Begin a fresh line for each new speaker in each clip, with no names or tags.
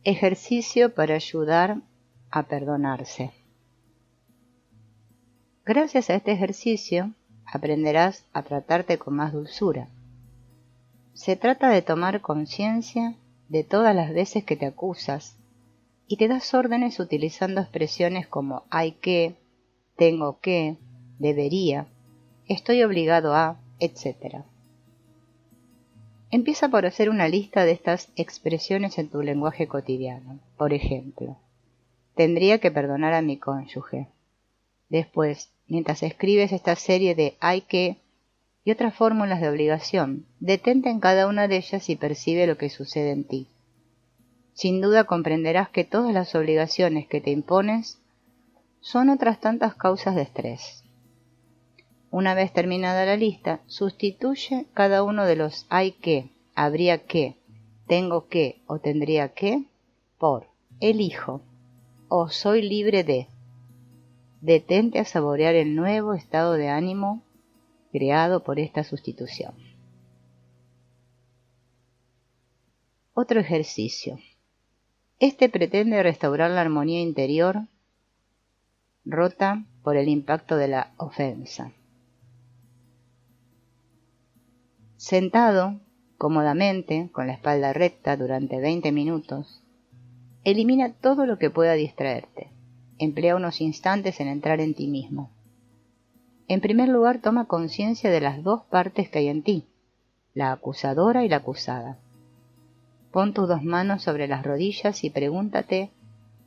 Ejercicio para ayudar a perdonarse. Gracias a este ejercicio aprenderás a tratarte con más dulzura. Se trata de tomar conciencia de todas las veces que te acusas y te das órdenes utilizando expresiones como hay que, tengo que, debería, estoy obligado a, etc. Empieza por hacer una lista de estas expresiones en tu lenguaje cotidiano. Por ejemplo, tendría que perdonar a mi cónyuge. Después, mientras escribes esta serie de hay que y otras fórmulas de obligación, detente en cada una de ellas y percibe lo que sucede en ti. Sin duda comprenderás que todas las obligaciones que te impones son otras tantas causas de estrés. Una vez terminada la lista, sustituye cada uno de los hay que, habría que, tengo que o tendría que por elijo o soy libre de. Detente a saborear el nuevo estado de ánimo creado por esta sustitución. Otro ejercicio. Este pretende restaurar la armonía interior rota por el impacto de la ofensa. Sentado cómodamente, con la espalda recta durante 20 minutos, elimina todo lo que pueda distraerte. Emplea unos instantes en entrar en ti mismo. En primer lugar, toma conciencia de las dos partes que hay en ti, la acusadora y la acusada. Pon tus dos manos sobre las rodillas y pregúntate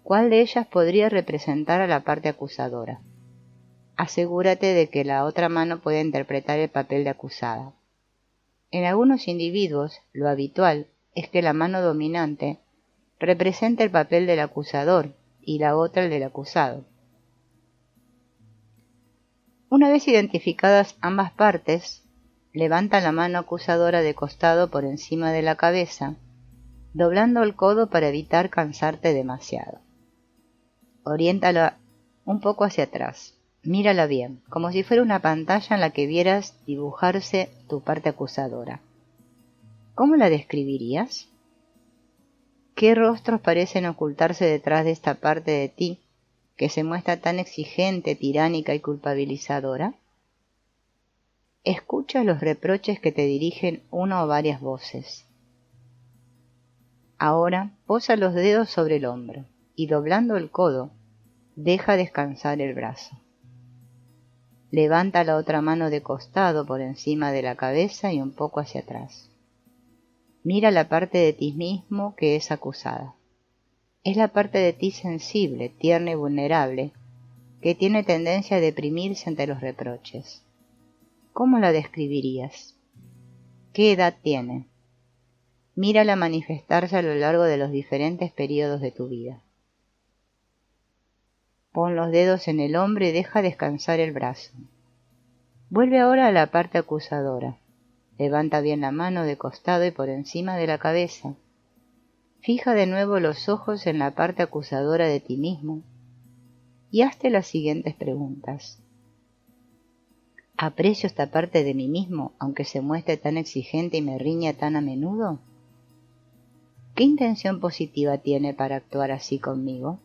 cuál de ellas podría representar a la parte acusadora. Asegúrate de que la otra mano pueda interpretar el papel de acusada. En algunos individuos, lo habitual es que la mano dominante represente el papel del acusador y la otra el del acusado. Una vez identificadas ambas partes, levanta la mano acusadora de costado por encima de la cabeza, doblando el codo para evitar cansarte demasiado. Oriéntala un poco hacia atrás. Mírala bien, como si fuera una pantalla en la que vieras dibujarse tu parte acusadora. ¿Cómo la describirías? ¿Qué rostros parecen ocultarse detrás de esta parte de ti que se muestra tan exigente, tiránica y culpabilizadora? Escucha los reproches que te dirigen una o varias voces. Ahora posa los dedos sobre el hombro y doblando el codo, deja descansar el brazo. Levanta la otra mano de costado por encima de la cabeza y un poco hacia atrás. Mira la parte de ti mismo que es acusada. Es la parte de ti sensible, tierna y vulnerable, que tiene tendencia a deprimirse ante los reproches. ¿Cómo la describirías? ¿Qué edad tiene? Mírala manifestarse a lo largo de los diferentes periodos de tu vida. Pon los dedos en el hombro y deja descansar el brazo. Vuelve ahora a la parte acusadora. Levanta bien la mano de costado y por encima de la cabeza. Fija de nuevo los ojos en la parte acusadora de ti mismo y hazte las siguientes preguntas. ¿Aprecio esta parte de mí mismo, aunque se muestre tan exigente y me riña tan a menudo? ¿Qué intención positiva tiene para actuar así conmigo?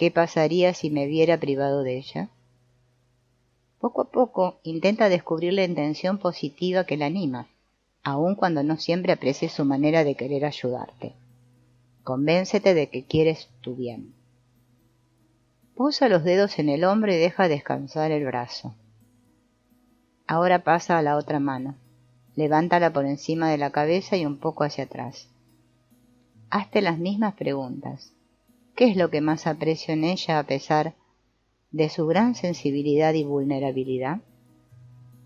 ¿Qué pasaría si me viera privado de ella? Poco a poco intenta descubrir la intención positiva que la anima, aun cuando no siempre aprecies su manera de querer ayudarte. Convéncete de que quieres tu bien. Posa los dedos en el hombro y deja descansar el brazo. Ahora pasa a la otra mano. Levántala por encima de la cabeza y un poco hacia atrás. Hazte las mismas preguntas. ¿Qué es lo que más aprecio en ella a pesar de su gran sensibilidad y vulnerabilidad?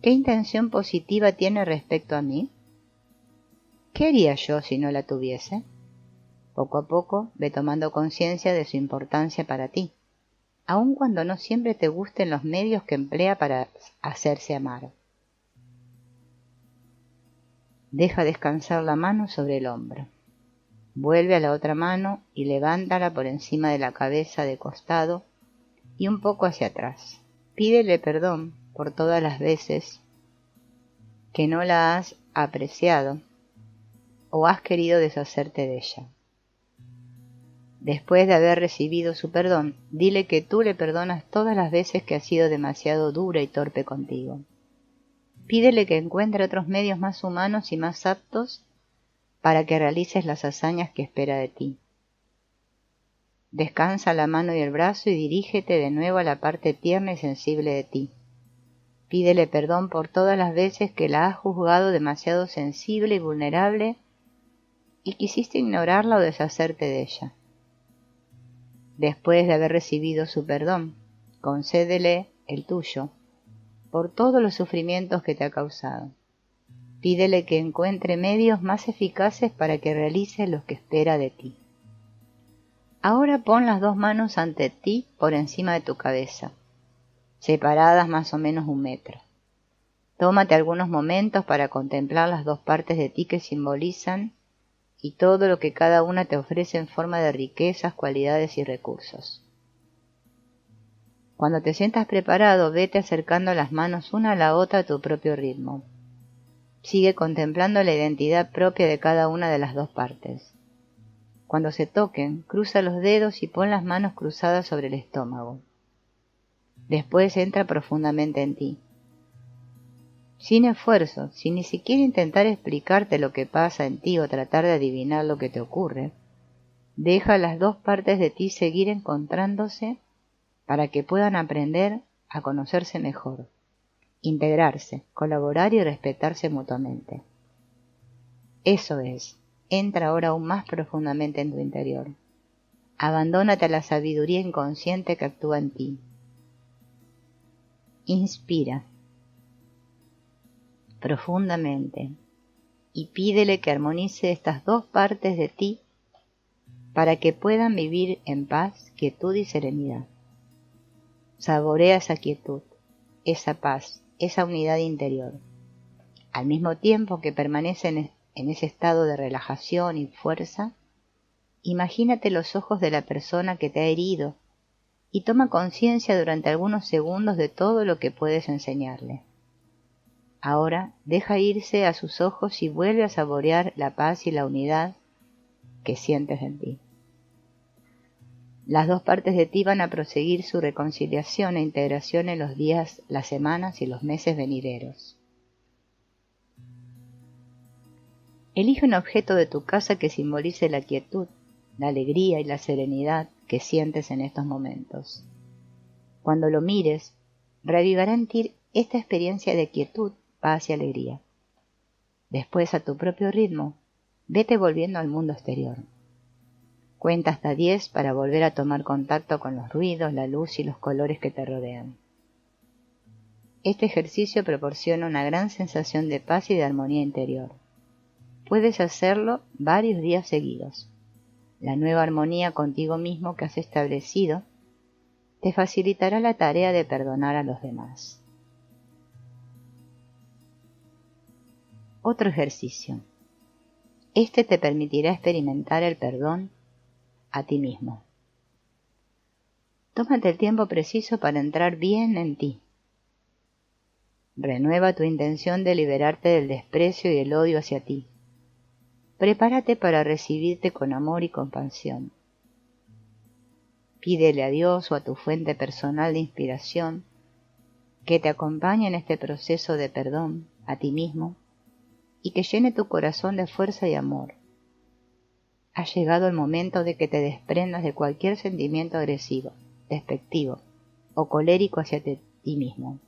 ¿Qué intención positiva tiene respecto a mí? ¿Qué haría yo si no la tuviese? Poco a poco ve tomando conciencia de su importancia para ti, aun cuando no siempre te gusten los medios que emplea para hacerse amar. Deja descansar la mano sobre el hombro. Vuelve a la otra mano y levántala por encima de la cabeza de costado y un poco hacia atrás. Pídele perdón por todas las veces que no la has apreciado o has querido deshacerte de ella. Después de haber recibido su perdón, dile que tú le perdonas todas las veces que ha sido demasiado dura y torpe contigo. Pídele que encuentre otros medios más humanos y más aptos para que realices las hazañas que espera de ti. Descansa la mano y el brazo y dirígete de nuevo a la parte tierna y sensible de ti. Pídele perdón por todas las veces que la has juzgado demasiado sensible y vulnerable y quisiste ignorarla o deshacerte de ella. Después de haber recibido su perdón, concédele el tuyo por todos los sufrimientos que te ha causado. Pídele que encuentre medios más eficaces para que realices lo que espera de ti. Ahora pon las dos manos ante ti por encima de tu cabeza, separadas más o menos 1 metro. Tómate algunos momentos para contemplar las dos partes de ti que simbolizan y todo lo que cada una te ofrece en forma de riquezas, cualidades y recursos. Cuando te sientas preparado, vete acercando las manos una a la otra a tu propio ritmo. Sigue contemplando la identidad propia de cada una de las dos partes. Cuando se toquen, cruza los dedos y pon las manos cruzadas sobre el estómago. Después entra profundamente en ti. Sin esfuerzo, sin ni siquiera intentar explicarte lo que pasa en ti o tratar de adivinar lo que te ocurre, deja las dos partes de ti seguir encontrándose para que puedan aprender a conocerse mejor, integrarse, colaborar y respetarse mutuamente. Eso es, entra ahora aún más profundamente en tu interior. Abandónate a la sabiduría inconsciente que actúa en ti. Inspira profundamente y pídele que armonice estas dos partes de ti para que puedan vivir en paz, quietud y serenidad. Saborea esa quietud, esa paz, esa unidad interior. Al mismo tiempo que permanecen en ese estado de relajación y fuerza, imagínate los ojos de la persona que te ha herido y toma conciencia durante algunos segundos de todo lo que puedes enseñarle. Ahora deja irse a sus ojos y vuelve a saborear la paz y la unidad que sientes en ti. Las dos partes de ti van a proseguir su reconciliación e integración en los días, las semanas y los meses venideros. Elige un objeto de tu casa que simbolice la quietud, la alegría y la serenidad que sientes en estos momentos. Cuando lo mires, reavivará en ti esta experiencia de quietud, paz y alegría. Después, a tu propio ritmo, vete volviendo al mundo exterior. Cuenta hasta 10 para volver a tomar contacto con los ruidos, la luz y los colores que te rodean. Este ejercicio proporciona una gran sensación de paz y de armonía interior. Puedes hacerlo varios días seguidos. La nueva armonía contigo mismo que has establecido te facilitará la tarea de perdonar a los demás. Otro ejercicio. Este te permitirá experimentar el perdón a ti mismo. Tómate el tiempo preciso para entrar bien en ti. Renueva tu intención de liberarte del desprecio y el odio hacia ti. Prepárate para recibirte con amor y compasión. Pídele a Dios o a tu fuente personal de inspiración que te acompañe en este proceso de perdón a ti mismo y que llene tu corazón de fuerza y amor. Ha llegado el momento de que te desprendas de cualquier sentimiento agresivo, despectivo o colérico hacia ti mismo.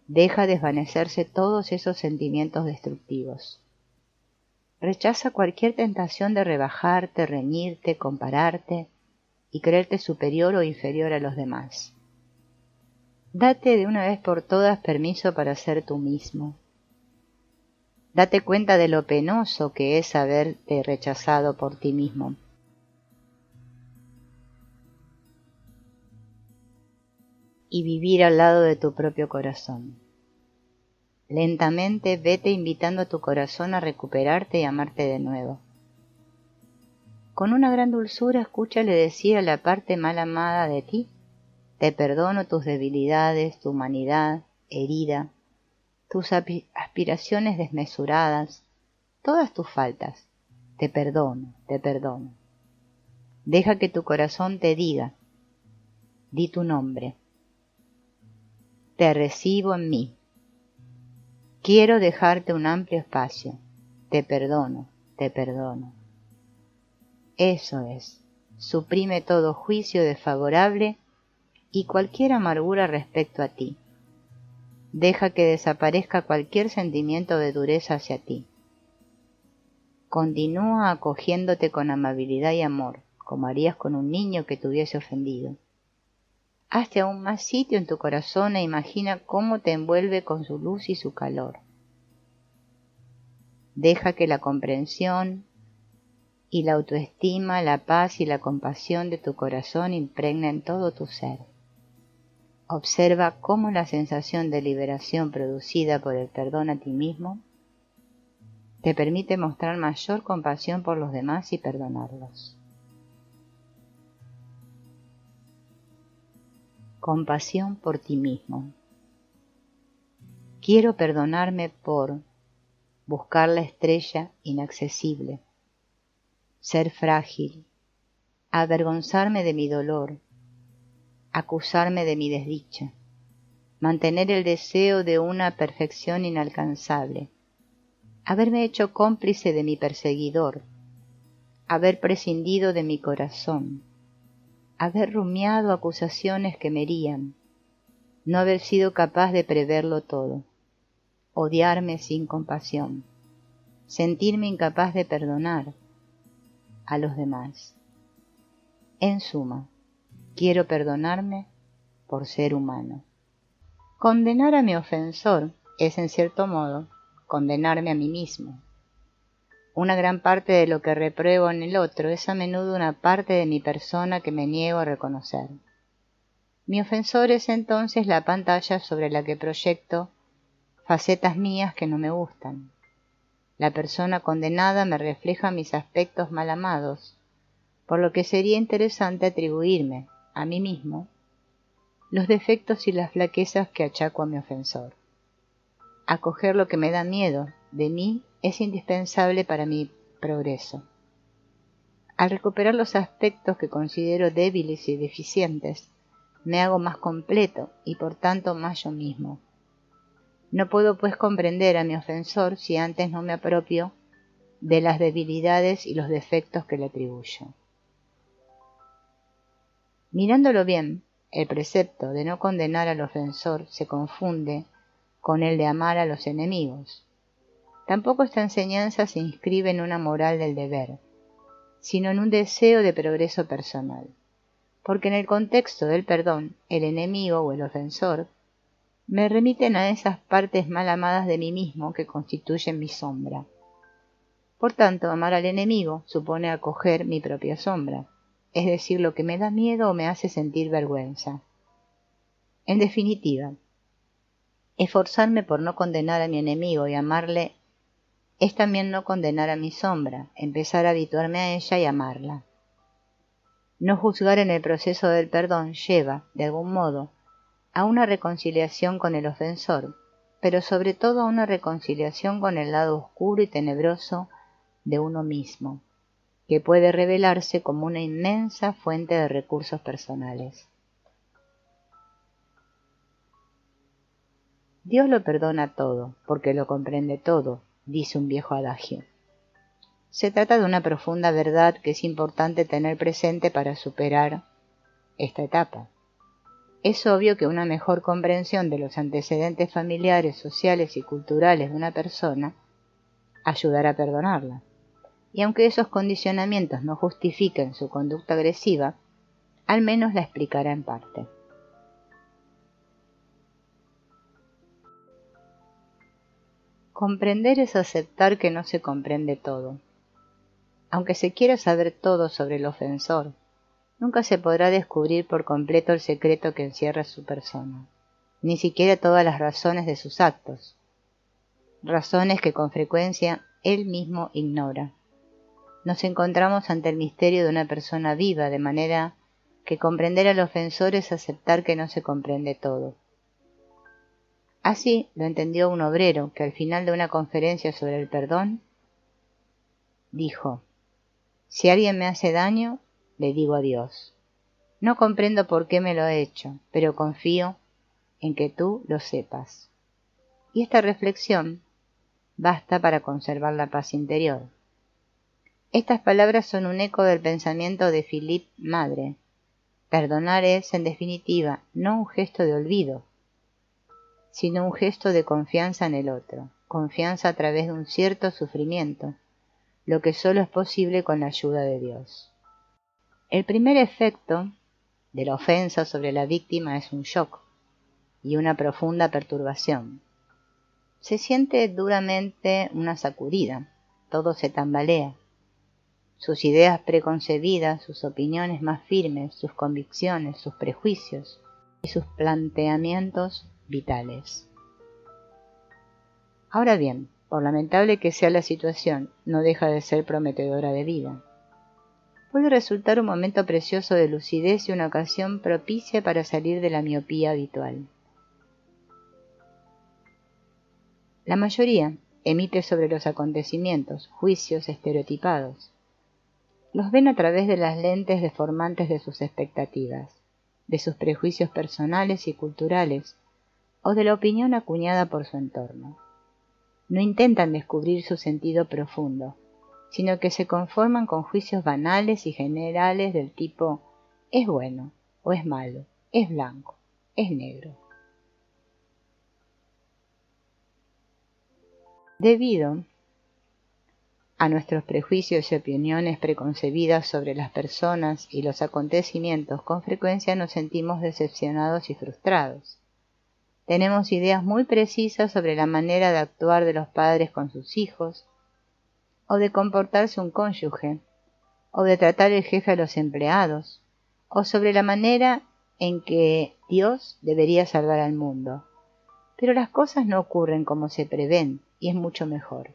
Deja desvanecerse todos esos sentimientos destructivos. Rechaza cualquier tentación de rebajarte, reñirte, compararte y creerte superior o inferior a los demás. Date de una vez por todas permiso para ser tú mismo. Date cuenta de lo penoso que es haberte rechazado por ti mismo. Y vivir al lado de tu propio corazón. Lentamente vete invitando a tu corazón a recuperarte y amarte de nuevo. Con una gran dulzura escúchale decir a la parte mal amada de ti: te perdono tus debilidades, tu humanidad herida, tus aspiraciones desmesuradas, todas tus faltas. Te perdono, te perdono. Deja que tu corazón te diga, di tu nombre. Te recibo en mí. Quiero dejarte un amplio espacio. Te perdono, te perdono. Eso es. Suprime todo juicio desfavorable y cualquier amargura respecto a ti. Deja que desaparezca cualquier sentimiento de dureza hacia ti. Continúa acogiéndote con amabilidad y amor, como harías con un niño que te hubiese ofendido. Hazte aún más sitio en tu corazón e imagina cómo te envuelve con su luz y su calor. Deja que la comprensión y la autoestima, la paz y la compasión de tu corazón impregnen todo tu ser. Observa cómo la sensación de liberación producida por el perdón a ti mismo te permite mostrar mayor compasión por los demás y perdonarlos. Compasión por ti mismo. Quiero perdonarme por buscar la estrella inaccesible, ser frágil, avergonzarme de mi dolor, acusarme de mi desdicha, mantener el deseo de una perfección inalcanzable, haberme hecho cómplice de mi perseguidor, haber prescindido de mi corazón, haber rumiado acusaciones que me herían, no haber sido capaz de preverlo todo, odiarme sin compasión, sentirme incapaz de perdonar a los demás. En suma, quiero perdonarme por ser humano. Condenar a mi ofensor es, en cierto modo, condenarme a mí mismo. Una gran parte de lo que repruebo en el otro es a menudo una parte de mi persona que me niego a reconocer. Mi ofensor es entonces la pantalla sobre la que proyecto facetas mías que no me gustan. La persona condenada me refleja mis aspectos mal amados, por lo que sería interesante atribuirme, a mí mismo, los defectos y las flaquezas que achaco a mi ofensor. Acoger lo que me da miedo de mí es indispensable para mi progreso. Al recuperar los aspectos que considero débiles y deficientes, me hago más completo y por tanto más yo mismo. No puedo pues comprender a mi ofensor si antes no me apropio de las debilidades y los defectos que le atribuyo. Mirándolo bien, el precepto de no condenar al ofensor se confunde con el de amar a los enemigos. Tampoco esta enseñanza se inscribe en una moral del deber, sino en un deseo de progreso personal, porque en el contexto del perdón, el enemigo o el ofensor me remiten a esas partes mal amadas de mí mismo que constituyen mi sombra. Por tanto, amar al enemigo supone acoger mi propia sombra, es decir, lo que me da miedo o me hace sentir vergüenza. En definitiva, esforzarme por no condenar a mi enemigo y amarle es también no condenar a mi sombra, empezar a habituarme a ella y amarla. No juzgar en el proceso del perdón lleva, de algún modo, a una reconciliación con el ofensor, pero sobre todo a una reconciliación con el lado oscuro y tenebroso de uno mismo, que puede revelarse como una inmensa fuente de recursos personales. Dios lo perdona todo, porque lo comprende todo, dice un viejo adagio. Se trata de una profunda verdad que es importante tener presente para superar esta etapa. Es obvio que una mejor comprensión de los antecedentes familiares, sociales y culturales de una persona ayudará a perdonarla. Y aunque esos condicionamientos no justifiquen su conducta agresiva, al menos la explicará en parte. Comprender es aceptar que no se comprende todo. Aunque se quiera saber todo sobre el ofensor, nunca se podrá descubrir por completo el secreto que encierra su persona, ni siquiera todas las razones de sus actos, razones que con frecuencia él mismo ignora. Nos encontramos ante el misterio de una persona viva, de manera que comprender al ofensor es aceptar que no se comprende todo. Así lo entendió un obrero que al final de una conferencia sobre el perdón dijo: si alguien me hace daño, le digo a Dios. No comprendo por qué me lo he hecho, pero confío en que tú lo sepas. Y esta reflexión basta para conservar la paz interior. Estas palabras son un eco del pensamiento de Philippe Madre. Perdonar es, en definitiva, no un gesto de olvido, sino un gesto de confianza en el otro, confianza a través de un cierto sufrimiento, lo que solo es posible con la ayuda de Dios. El primer efecto de la ofensa sobre la víctima es un shock y una profunda perturbación. Se siente duramente una sacudida, todo se tambalea. Sus ideas preconcebidas, sus opiniones más firmes, sus convicciones, sus prejuicios y sus planteamientos vitales. Ahora bien, por lamentable que sea la situación, no deja de ser prometedora de vida. Puede resultar un momento precioso de lucidez y una ocasión propicia para salir de la miopía habitual. La mayoría emite sobre los acontecimientos juicios estereotipados. Los ven a través de las lentes deformantes de sus expectativas, de sus prejuicios personales y culturales, o de la opinión acuñada por su entorno. No intentan descubrir su sentido profundo, sino que se conforman con juicios banales y generales del tipo es bueno o es malo, es blanco, es negro. Debido a nuestros prejuicios y opiniones preconcebidas sobre las personas y los acontecimientos, con frecuencia nos sentimos decepcionados y frustrados. Tenemos ideas muy precisas sobre la manera de actuar de los padres con sus hijos, o de comportarse un cónyuge, o de tratar el jefe a los empleados, o sobre la manera en que Dios debería salvar al mundo. Pero las cosas no ocurren como se prevén, y es mucho mejor.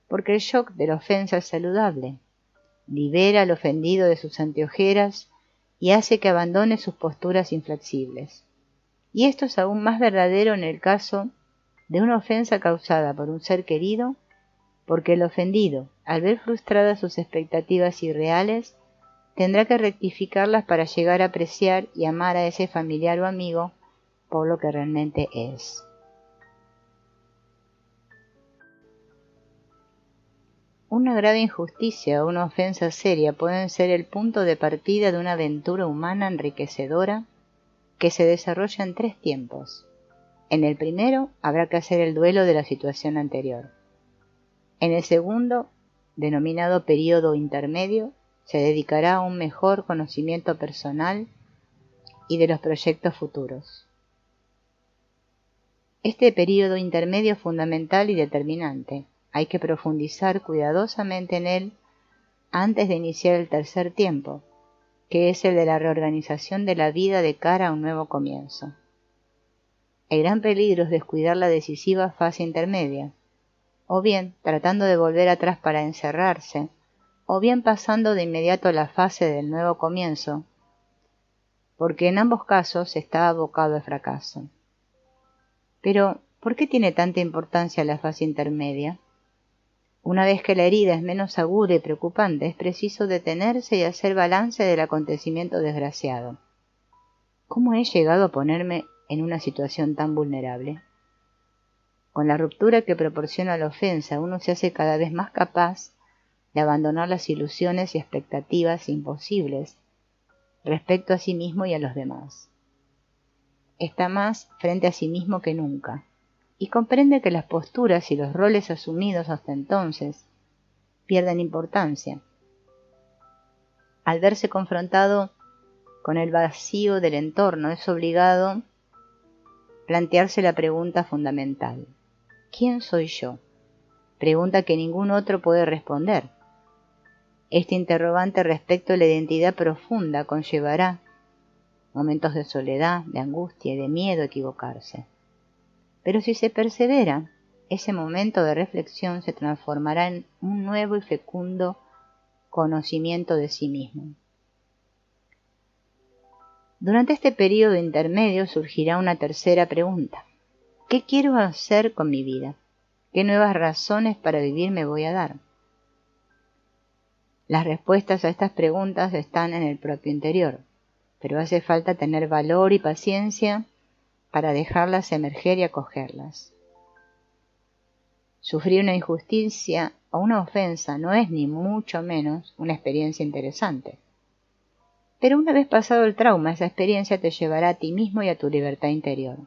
Porque el shock de la ofensa es saludable, libera al ofendido de sus anteojeras y hace que abandone sus posturas inflexibles. Y esto es aún más verdadero en el caso de una ofensa causada por un ser querido, porque el ofendido, al ver frustradas sus expectativas irreales, tendrá que rectificarlas para llegar a apreciar y amar a ese familiar o amigo por lo que realmente es. Una grave injusticia o una ofensa seria pueden ser el punto de partida de una aventura humana enriquecedora que se desarrolla en 3 tiempos. En el primero habrá que hacer el duelo de la situación anterior. En el segundo, denominado período intermedio, se dedicará a un mejor conocimiento personal y de los proyectos futuros. Este período intermedio es fundamental y determinante. Hay que profundizar cuidadosamente en él antes de iniciar el tercer tiempo, que es el de la reorganización de la vida de cara a un nuevo comienzo. El gran peligro es descuidar la decisiva fase intermedia, o bien tratando de volver atrás para encerrarse, o bien pasando de inmediato a la fase del nuevo comienzo, porque en ambos casos está abocado al fracaso. Pero, ¿por qué tiene tanta importancia la fase intermedia? Una vez que la herida es menos aguda y preocupante, es preciso detenerse y hacer balance del acontecimiento desgraciado. ¿Cómo he llegado a ponerme en una situación tan vulnerable? Con la ruptura que proporciona la ofensa, uno se hace cada vez más capaz de abandonar las ilusiones y expectativas imposibles respecto a sí mismo y a los demás. Está más frente a sí mismo que nunca, y comprende que las posturas y los roles asumidos hasta entonces pierden importancia. Al verse confrontado con el vacío del entorno, es obligado plantearse la pregunta fundamental: ¿quién soy yo? Pregunta que ningún otro puede responder. Este interrogante respecto a la identidad profunda conllevará momentos de soledad, de angustia y de miedo a equivocarse. Pero si se persevera, ese momento de reflexión se transformará en un nuevo y fecundo conocimiento de sí mismo. Durante este periodo intermedio surgirá una tercera pregunta: ¿qué quiero hacer con mi vida? ¿Qué nuevas razones para vivir me voy a dar? Las respuestas a estas preguntas están en el propio interior, pero hace falta tener valor y paciencia para dejarlas emerger y acogerlas. Sufrir una injusticia o una ofensa no es ni mucho menos una experiencia interesante. Pero una vez pasado el trauma, esa experiencia te llevará a ti mismo y a tu libertad interior.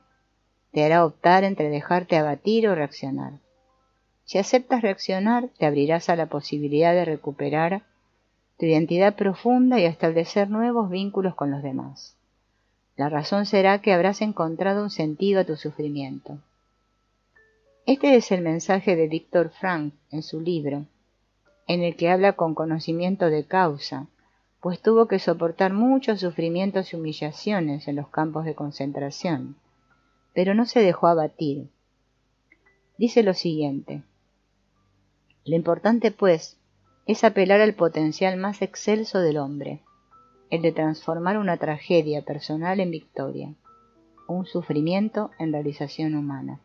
Te hará optar entre dejarte abatir o reaccionar. Si aceptas reaccionar, te abrirás a la posibilidad de recuperar tu identidad profunda y a establecer nuevos vínculos con los demás. La razón será que habrás encontrado un sentido a tu sufrimiento. Este es el mensaje de Viktor Frankl en su libro, en el que habla con conocimiento de causa, pues tuvo que soportar muchos sufrimientos y humillaciones en los campos de concentración, pero no se dejó abatir. Dice lo siguiente: lo importante, pues, es apelar al potencial más excelso del hombre, el de transformar una tragedia personal en victoria, un sufrimiento en realización humana.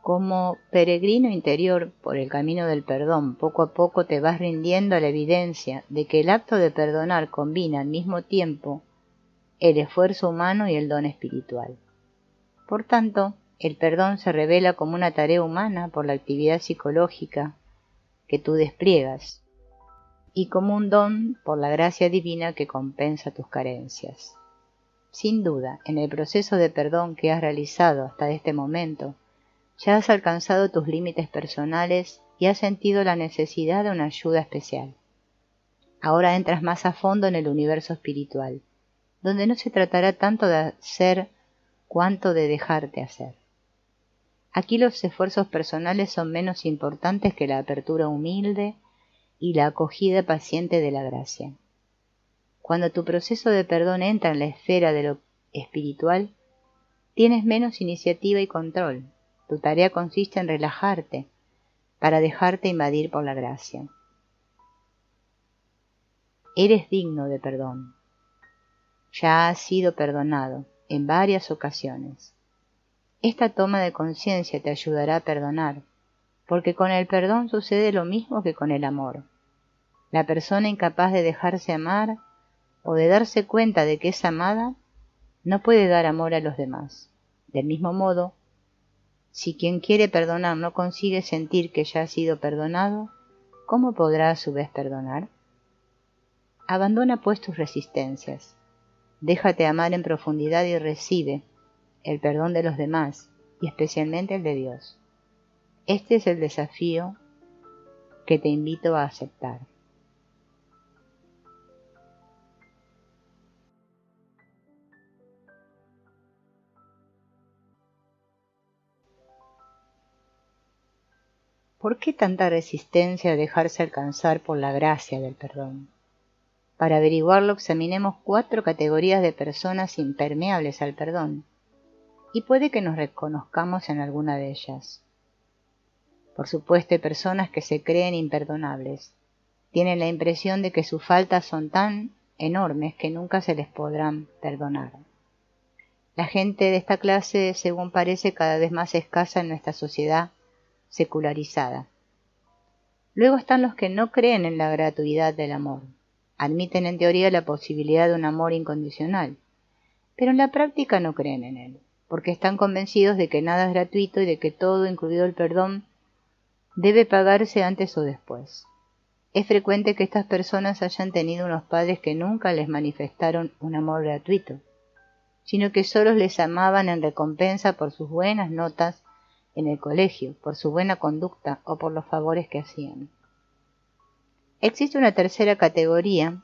Como peregrino interior por el camino del perdón, poco a poco te vas rindiendo a la evidencia de que el acto de perdonar combina al mismo tiempo el esfuerzo humano y el don espiritual. Por tanto, el perdón se revela como una tarea humana por la actividad psicológica que tú despliegas y como un don por la gracia divina que compensa tus carencias. Sin duda, en el proceso de perdón que has realizado hasta este momento, ya has alcanzado tus límites personales y has sentido la necesidad de una ayuda especial. Ahora entras más a fondo en el universo espiritual, donde no se tratará tanto de hacer cuanto de dejarte hacer. Aquí los esfuerzos personales son menos importantes que la apertura humilde y la acogida paciente de la gracia. Cuando tu proceso de perdón entra en la esfera de lo espiritual, tienes menos iniciativa y control. Tu tarea consiste en relajarte para dejarte invadir por la gracia. Eres digno de perdón. Ya has sido perdonado en varias ocasiones. Esta toma de conciencia te ayudará a perdonar, porque con el perdón sucede lo mismo que con el amor. La persona incapaz de dejarse amar o de darse cuenta de que es amada no puede dar amor a los demás. Del mismo modo, si quien quiere perdonar no consigue sentir que ya ha sido perdonado, ¿cómo podrá a su vez perdonar? Abandona pues tus resistencias. Déjate amar en profundidad y recibe el perdón de los demás, y especialmente el de Dios. Este es el desafío que te invito a aceptar. ¿Por qué tanta resistencia a dejarse alcanzar por la gracia del perdón? Para averiguarlo, examinemos 4 categorías de personas impermeables al perdón, y puede que nos reconozcamos en alguna de ellas. Por supuesto, hay personas que se creen imperdonables. Tienen la impresión de que sus faltas son tan enormes que nunca se les podrán perdonar. La gente de esta clase, según parece, cada vez más escasa en nuestra sociedad secularizada. Luego están los que no creen en la gratuidad del amor. Admiten en teoría la posibilidad de un amor incondicional, pero en la práctica no creen en él, porque están convencidos de que nada es gratuito y de que todo, incluido el perdón, debe pagarse antes o después. Es frecuente que estas personas hayan tenido unos padres que nunca les manifestaron un amor gratuito, sino que solo les amaban en recompensa por sus buenas notas en el colegio, por su buena conducta o por los favores que hacían. Existe una tercera categoría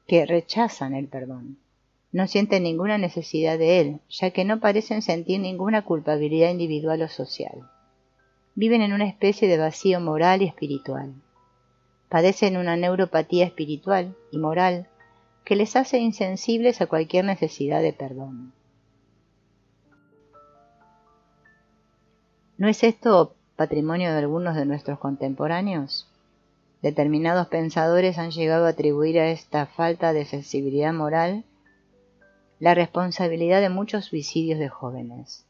que rechazan el perdón. No sienten ninguna necesidad de él, ya que no parecen sentir ninguna culpabilidad individual o social. Viven en una especie de vacío moral y espiritual. Padecen una neuropatía espiritual y moral que les hace insensibles a cualquier necesidad de perdón. ¿No es esto patrimonio de algunos de nuestros contemporáneos? Determinados pensadores han llegado a atribuir a esta falta de sensibilidad moral la responsabilidad de muchos suicidios de jóvenes.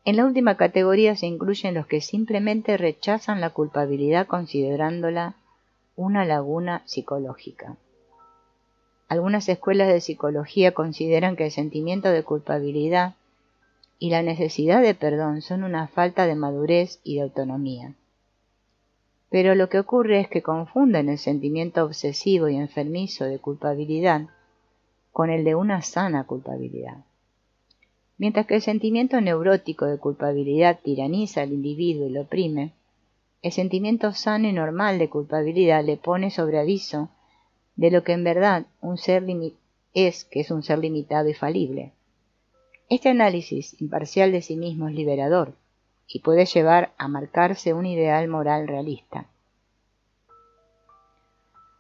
En la última categoría se incluyen los que simplemente rechazan la culpabilidad considerándola una laguna psicológica. Algunas escuelas de psicología consideran que el sentimiento de culpabilidad y la necesidad de perdón son una falta de madurez y de autonomía. Pero lo que ocurre es que confunden el sentimiento obsesivo y enfermizo de culpabilidad con el de una sana culpabilidad. Mientras que el sentimiento neurótico de culpabilidad tiraniza al individuo y lo oprime, el sentimiento sano y normal de culpabilidad le pone sobre aviso de lo que en verdad que es un ser limitado y falible. Este análisis imparcial de sí mismo es liberador y puede llevar a marcarse un ideal moral realista.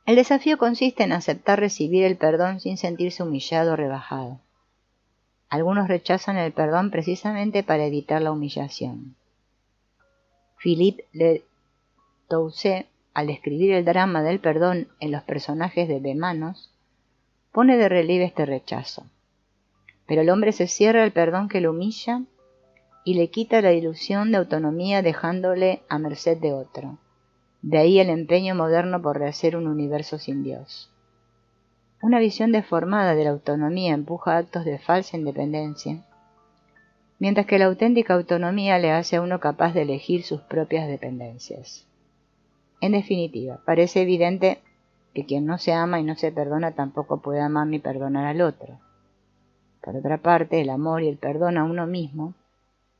El desafío consiste en aceptar recibir el perdón sin sentirse humillado o rebajado. Algunos rechazan el perdón precisamente para evitar la humillación. Philippe Le Touset, al escribir el drama del perdón en los personajes de Bemanos, pone de relieve este rechazo. Pero el hombre se cierra al perdón que lo humilla y le quita la ilusión de autonomía dejándole a merced de otro. De ahí el empeño moderno por rehacer un universo sin Dios. Una visión deformada de la autonomía empuja actos de falsa independencia, mientras que la auténtica autonomía le hace a uno capaz de elegir sus propias dependencias. En definitiva, parece evidente que quien no se ama y no se perdona tampoco puede amar ni perdonar al otro. Por otra parte, el amor y el perdón a uno mismo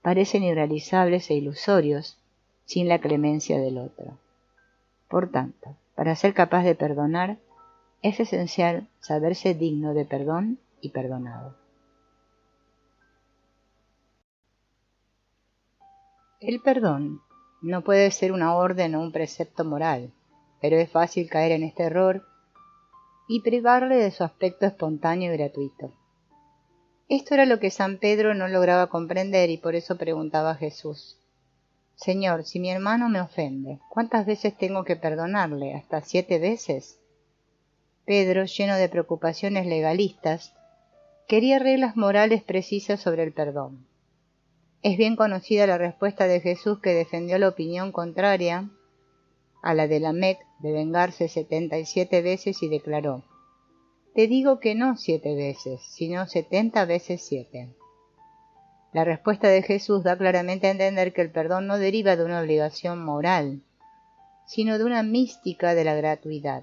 parecen irrealizables e ilusorios sin la clemencia del otro. Por tanto, para ser capaz de perdonar, es esencial saberse digno de perdón y perdonado. El perdón no puede ser una orden o un precepto moral, pero es fácil caer en este error y privarle de su aspecto espontáneo y gratuito. Esto era lo que San Pedro no lograba comprender y por eso preguntaba a Jesús: Señor, si mi hermano me ofende, ¿cuántas veces tengo que perdonarle? ¿Hasta 7 veces? Pedro, lleno de preocupaciones legalistas, quería reglas morales precisas sobre el perdón. Es bien conocida la respuesta de Jesús, que defendió la opinión contraria a la de Lamec de vengarse 77 veces y declaró: Te digo que no 7 veces, sino 70 veces 7. La respuesta de Jesús da claramente a entender que el perdón no deriva de una obligación moral, sino de una mística de la gratuidad,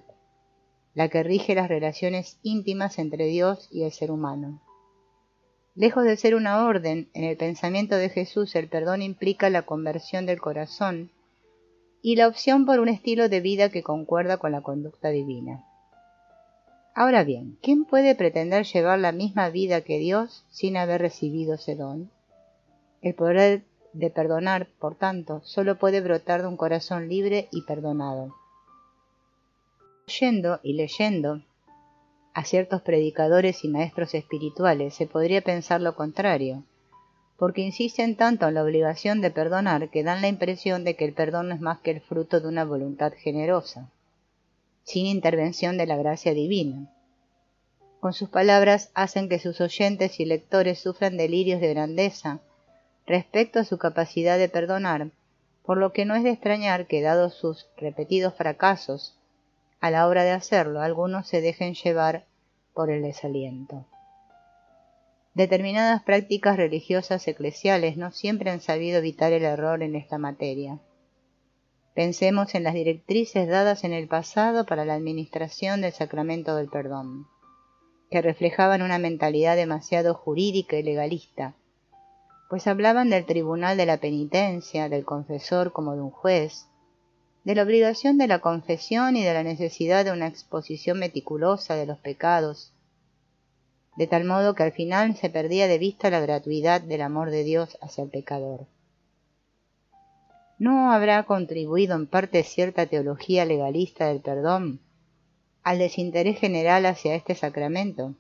la que rige las relaciones íntimas entre Dios y el ser humano. Lejos de ser una orden, en el pensamiento de Jesús el perdón implica la conversión del corazón y la opción por un estilo de vida que concuerda con la conducta divina. Ahora bien, ¿quién puede pretender llevar la misma vida que Dios sin haber recibido ese don? El poder de perdonar, por tanto, solo puede brotar de un corazón libre y perdonado. Oyendo y leyendo a ciertos predicadores y maestros espirituales, se podría pensar lo contrario, porque insisten tanto en la obligación de perdonar que dan la impresión de que el perdón no es más que el fruto de una voluntad generosa, sin intervención de la gracia divina. Con sus palabras hacen que sus oyentes y lectores sufran delirios de grandeza respecto a su capacidad de perdonar, por lo que no es de extrañar que, dados sus repetidos fracasos a la hora de hacerlo, algunos se dejen llevar por el desaliento. Determinadas prácticas religiosas eclesiales no siempre han sabido evitar el error en esta materia. Pensemos en las directrices dadas en el pasado para la administración del sacramento del perdón, que reflejaban una mentalidad demasiado jurídica y legalista, pues hablaban del tribunal de la penitencia, del confesor como de un juez, de la obligación de la confesión y de la necesidad de una exposición meticulosa de los pecados, de tal modo que al final se perdía de vista la gratuidad del amor de Dios hacia el pecador. ¿No habrá contribuido en parte cierta teología legalista del perdón al desinterés general hacia este sacramento,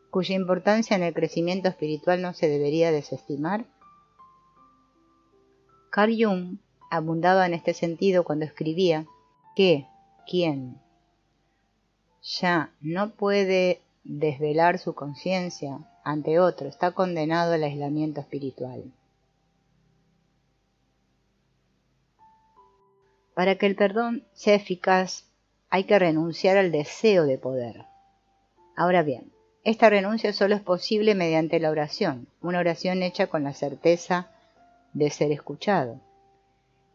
cuya importancia en el crecimiento espiritual no se debería desestimar? Carl Jung abundaba en este sentido cuando escribía que quien ya no puede desvelar su conciencia ante otro está condenado al aislamiento espiritual. Para que el perdón sea eficaz, hay que renunciar al deseo de poder. Ahora bien, esta renuncia solo es posible mediante la oración, una oración hecha con la certeza de ser escuchado.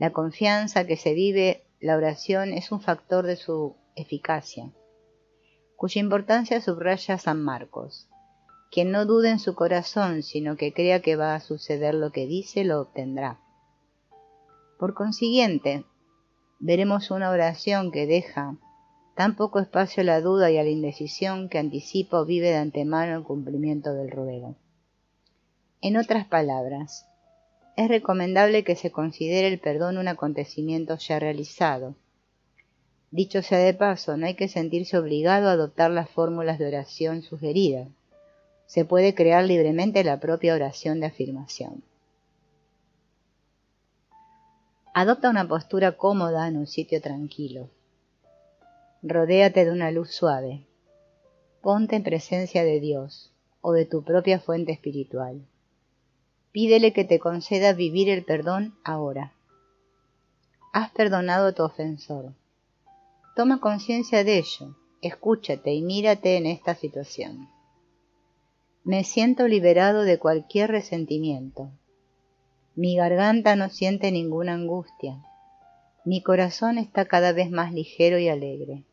La confianza que se vive la oración es un factor de su eficacia, cuya importancia subraya San Marcos. Quien no dude en su corazón, sino que crea que va a suceder lo que dice, lo obtendrá. Por consiguiente, veremos una oración que deja tan poco espacio a la duda y a la indecisión que anticipa o vive de antemano el cumplimiento del ruego. En otras palabras, es recomendable que se considere el perdón un acontecimiento ya realizado. Dicho sea de paso, no hay que sentirse obligado a adoptar las fórmulas de oración sugeridas. Se puede crear libremente la propia oración de afirmación. Adopta una postura cómoda en un sitio tranquilo. Rodéate de una luz suave. Ponte en presencia de Dios o de tu propia fuente espiritual. Pídele que te conceda vivir el perdón ahora. Has perdonado a tu ofensor. Toma conciencia de ello, escúchate y mírate en esta situación. Me siento liberado de cualquier resentimiento. Mi garganta no siente ninguna angustia. Mi corazón está cada vez más ligero y alegre.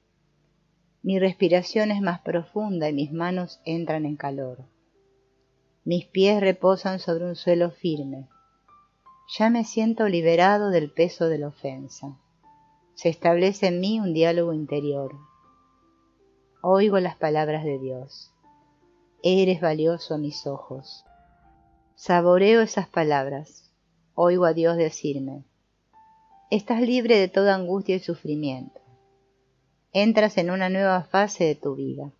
Mi respiración es más profunda y mis manos entran en calor. Mis pies reposan sobre un suelo firme. Ya me siento liberado del peso de la ofensa. Se establece en mí un diálogo interior. Oigo las palabras de Dios. Eres valioso a mis ojos. Saboreo esas palabras. Oigo a Dios decirme: estás libre de toda angustia y sufrimiento. Entras en una nueva fase de tu vida.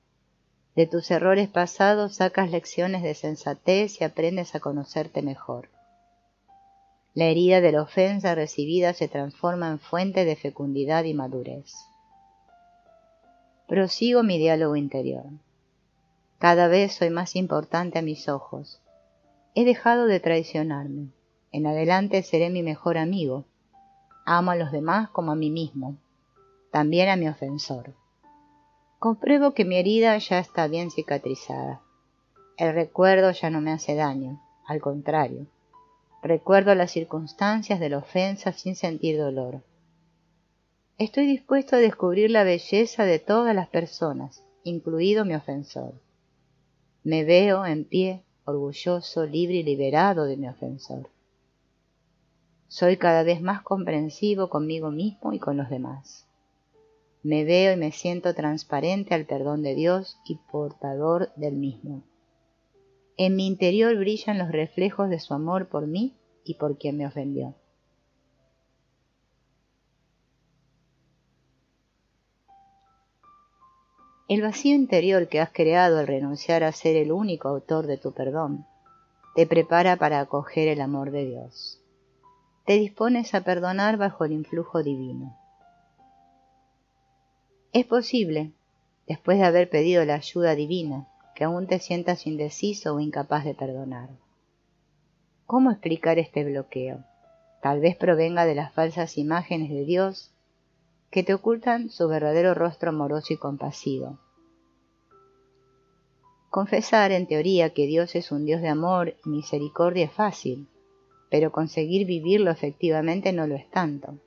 De tus errores pasados sacas lecciones de sensatez y aprendes a conocerte mejor. La herida de la ofensa recibida se transforma en fuente de fecundidad y madurez. Prosigo mi diálogo interior. Cada vez soy más importante a mis ojos. He dejado de traicionarme. En adelante seré mi mejor amigo. Amo a los demás como a mí mismo, también a mi ofensor. Compruebo que mi herida ya está bien cicatrizada. El recuerdo ya no me hace daño, al contrario. Recuerdo las circunstancias de la ofensa sin sentir dolor. Estoy dispuesto a descubrir la belleza de todas las personas, incluido mi ofensor. Me veo en pie, orgulloso, libre y liberado de mi ofensor. Soy cada vez más comprensivo conmigo mismo y con los demás. Me veo y me siento transparente al perdón de Dios y portador del mismo. En mi interior brillan los reflejos de su amor por mí y por quien me ofendió. El vacío interior que has creado al renunciar a ser el único autor de tu perdón te prepara para acoger el amor de Dios. Te dispones a perdonar bajo el influjo divino. Es posible, después de haber pedido la ayuda divina, que aún te sientas indeciso o incapaz de perdonar. ¿Cómo explicar este bloqueo? Tal vez provenga de las falsas imágenes de Dios que te ocultan su verdadero rostro amoroso y compasivo. Confesar en teoría que Dios es un Dios de amor y misericordia es fácil, pero conseguir vivirlo efectivamente no lo es tanto.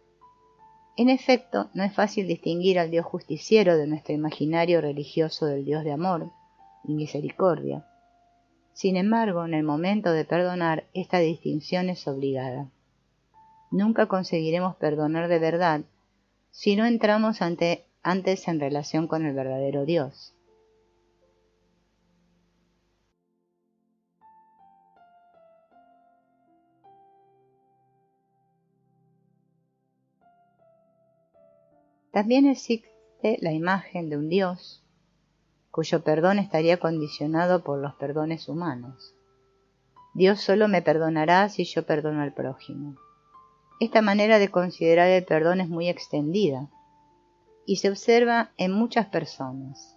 En efecto, no es fácil distinguir al Dios justiciero de nuestro imaginario religioso del Dios de amor y misericordia. Sin embargo, en el momento de perdonar, esta distinción es obligada. Nunca conseguiremos perdonar de verdad si no entramos antes en relación con el verdadero Dios. También existe la imagen de un Dios cuyo perdón estaría condicionado por los perdones humanos. Dios solo me perdonará si yo perdono al prójimo. Esta manera de considerar el perdón es muy extendida y se observa en muchas personas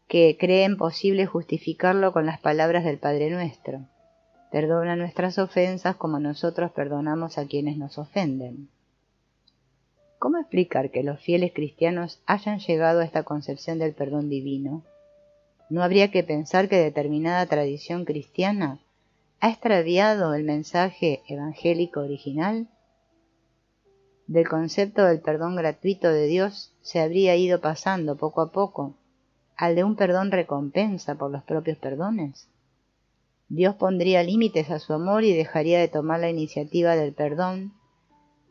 que creen posible justificarlo con las palabras del Padre Nuestro. Perdona nuestras ofensas como nosotros perdonamos a quienes nos ofenden. ¿Cómo explicar que los fieles cristianos hayan llegado a esta concepción del perdón divino? ¿No habría que pensar que determinada tradición cristiana ha extraviado el mensaje evangélico original? Del concepto del perdón gratuito de Dios se habría ido pasando poco a poco al de un perdón recompensa por los propios perdones. Dios pondría límites a su amor y dejaría de tomar la iniciativa del perdón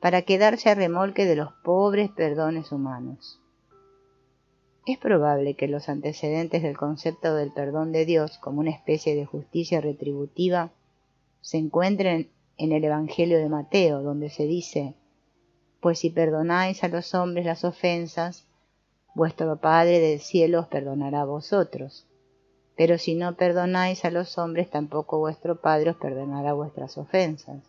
para quedarse a remolque de los pobres perdones humanos. Es probable que los antecedentes del concepto del perdón de Dios como una especie de justicia retributiva se encuentren en el Evangelio de Mateo, donde se dice: «Pues si perdonáis a los hombres las ofensas, vuestro Padre del cielo os perdonará a vosotros. Pero si no perdonáis a los hombres, tampoco vuestro Padre os perdonará vuestras ofensas».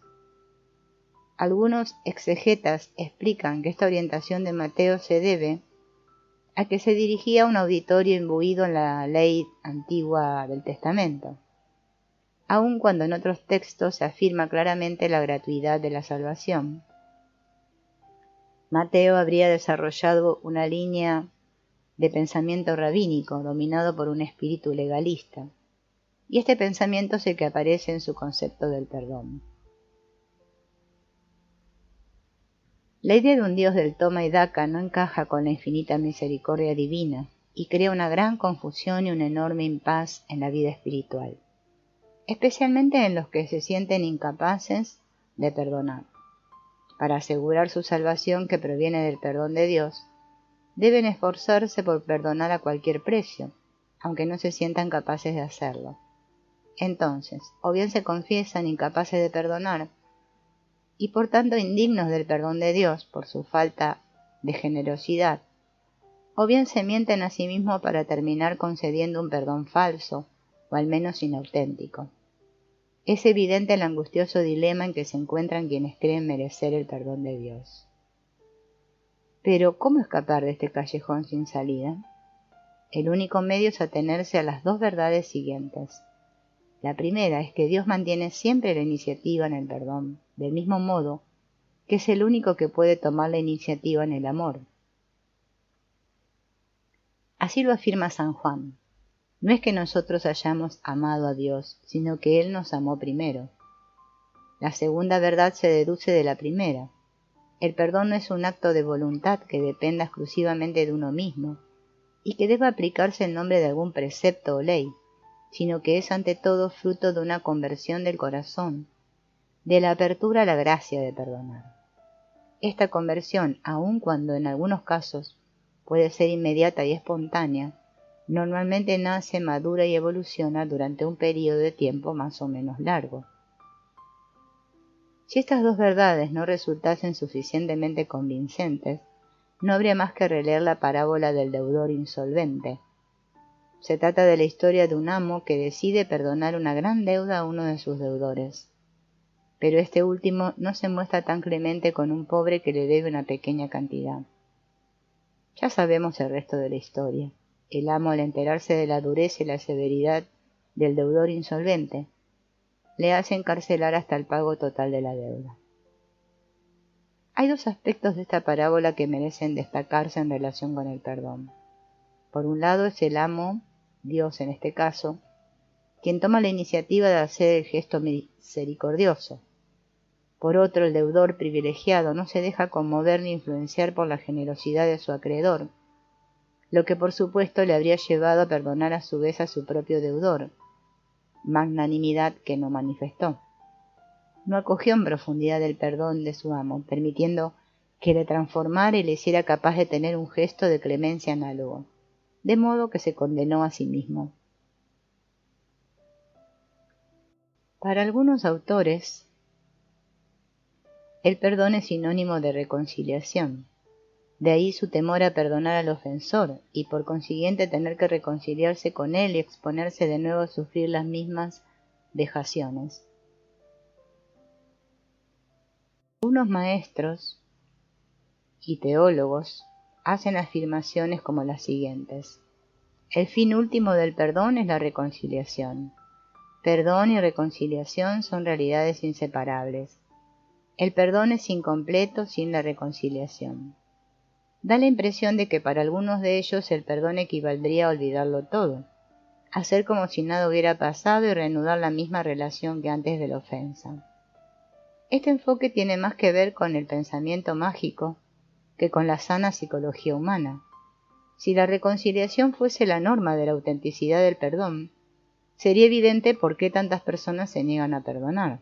Algunos exegetas explican que esta orientación de Mateo se debe a que se dirigía a un auditorio imbuido en la ley antigua del Testamento, aun cuando en otros textos se afirma claramente la gratuidad de la salvación. Mateo habría desarrollado una línea de pensamiento rabínico dominado por un espíritu legalista, y este pensamiento es el que aparece en su concepto del perdón. La idea de un Dios del toma y daca no encaja con la infinita misericordia divina y crea una gran confusión y un enorme impas en la vida espiritual, especialmente en los que se sienten incapaces de perdonar. Para asegurar su salvación, que proviene del perdón de Dios, deben esforzarse por perdonar a cualquier precio, aunque no se sientan capaces de hacerlo. Entonces, o bien se confiesan incapaces de perdonar, y por tanto indignos del perdón de Dios por su falta de generosidad, o bien se mienten a sí mismos para terminar concediendo un perdón falso, o al menos inauténtico. Es evidente el angustioso dilema en que se encuentran quienes creen merecer el perdón de Dios. Pero, ¿cómo escapar de este callejón sin salida? El único medio es atenerse a las dos verdades siguientes. La primera es que Dios mantiene siempre la iniciativa en el perdón, del mismo modo que es el único que puede tomar la iniciativa en el amor. Así lo afirma San Juan. No es que nosotros hayamos amado a Dios, sino que Él nos amó primero. La segunda verdad se deduce de la primera. El perdón no es un acto de voluntad que dependa exclusivamente de uno mismo y que deba aplicarse en nombre de algún precepto o ley, sino que es ante todo fruto de una conversión del corazón, de la apertura a la gracia de perdonar. Esta conversión, aun cuando en algunos casos puede ser inmediata y espontánea, normalmente nace, madura y evoluciona durante un periodo de tiempo más o menos largo. Si estas dos verdades no resultasen suficientemente convincentes, no habría más que releer la parábola del deudor insolvente. Se trata de la historia de un amo que decide perdonar una gran deuda a uno de sus deudores. Pero este último no se muestra tan clemente con un pobre que le debe una pequeña cantidad. Ya sabemos el resto de la historia. El amo, al enterarse de la dureza y la severidad del deudor insolvente, le hace encarcelar hasta el pago total de la deuda. Hay dos aspectos de esta parábola que merecen destacarse en relación con el perdón. Por un lado es el amo, Dios en este caso, quien toma la iniciativa de hacer el gesto misericordioso. Por otro, el deudor privilegiado no se deja conmover ni influenciar por la generosidad de su acreedor, lo que por supuesto le habría llevado a perdonar a su vez a su propio deudor, magnanimidad que no manifestó. No acogió en profundidad el perdón de su amo, permitiendo que le transformara y le hiciera capaz de tener un gesto de clemencia análogo, de modo que se condenó a sí mismo. Para algunos autores, el perdón es sinónimo de reconciliación. De ahí su temor a perdonar al ofensor y por consiguiente tener que reconciliarse con él y exponerse de nuevo a sufrir las mismas vejaciones. Algunos maestros y teólogos hacen afirmaciones como las siguientes. El fin último del perdón es la reconciliación. Perdón y reconciliación son realidades inseparables. El perdón es incompleto sin la reconciliación. Da la impresión de que para algunos de ellos el perdón equivaldría a olvidarlo todo, hacer como si nada hubiera pasado y reanudar la misma relación que antes de la ofensa. Este enfoque tiene más que ver con el pensamiento mágico que con la sana psicología humana. Si la reconciliación fuese la norma de la autenticidad del perdón, sería evidente por qué tantas personas se niegan a perdonar.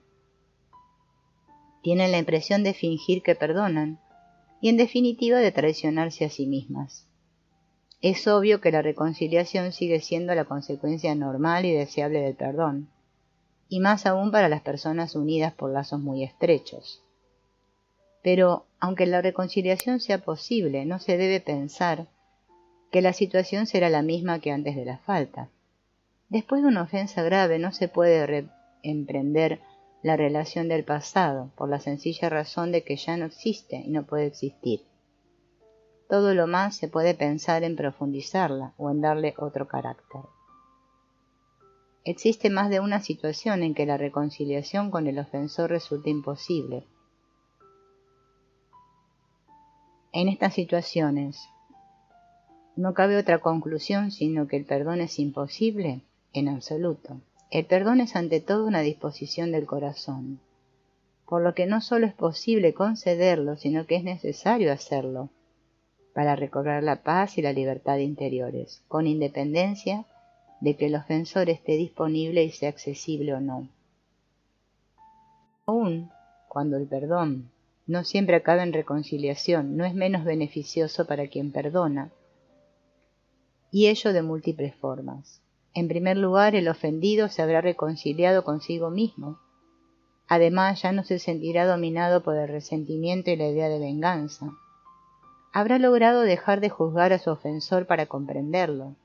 Tienen la impresión de fingir que perdonan y en definitiva de traicionarse a sí mismas. Es obvio que la reconciliación sigue siendo la consecuencia normal y deseable del perdón, y más aún para las personas unidas por lazos muy estrechos. Pero, aunque la reconciliación sea posible, no se debe pensar que la situación será la misma que antes de la falta. Después de una ofensa grave no se puede reemprender la relación del pasado, por la sencilla razón de que ya no existe y no puede existir. Todo lo más se puede pensar en profundizarla o en darle otro carácter. Existe más de una situación en que la reconciliación con el ofensor resulta imposible. En estas situaciones, ¿no cabe otra conclusión sino que el perdón es imposible? En absoluto. El perdón es ante todo una disposición del corazón, por lo que no solo es posible concederlo, sino que es necesario hacerlo, para recobrar la paz y la libertad interiores, con independencia de que el ofensor esté disponible y sea accesible o no. Aún cuando el perdón no siempre acaba en reconciliación, no es menos beneficioso para quien perdona, y ello de múltiples formas. En primer lugar, el ofendido se habrá reconciliado consigo mismo. Además, ya no se sentirá dominado por el resentimiento y la idea de venganza. Habrá logrado dejar de juzgar a su ofensor para comprenderlo,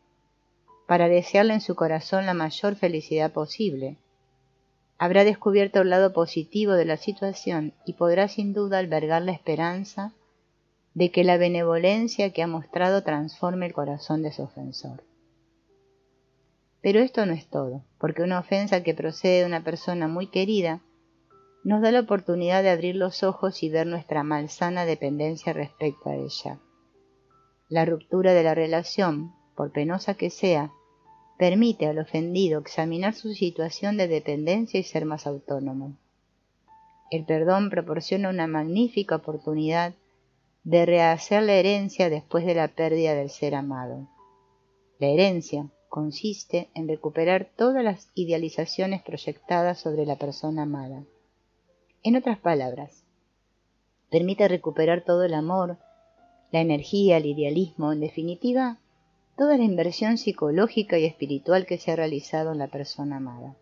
para desearle en su corazón la mayor felicidad posible. Habrá descubierto el lado positivo de la situación y podrá sin duda albergar la esperanza de que la benevolencia que ha mostrado transforme el corazón de su ofensor. Pero esto no es todo, porque una ofensa que procede de una persona muy querida nos da la oportunidad de abrir los ojos y ver nuestra malsana dependencia respecto a ella. La ruptura de la relación, por penosa que sea, permite al ofendido examinar su situación de dependencia y ser más autónomo. El perdón proporciona una magnífica oportunidad de rehacer la herencia después de la pérdida del ser amado. La herencia consiste en recuperar todas las idealizaciones proyectadas sobre la persona amada. En otras palabras, permite recuperar todo el amor, la energía, el idealismo, en definitiva, toda la inversión psicológica y espiritual que se ha realizado en la persona amada.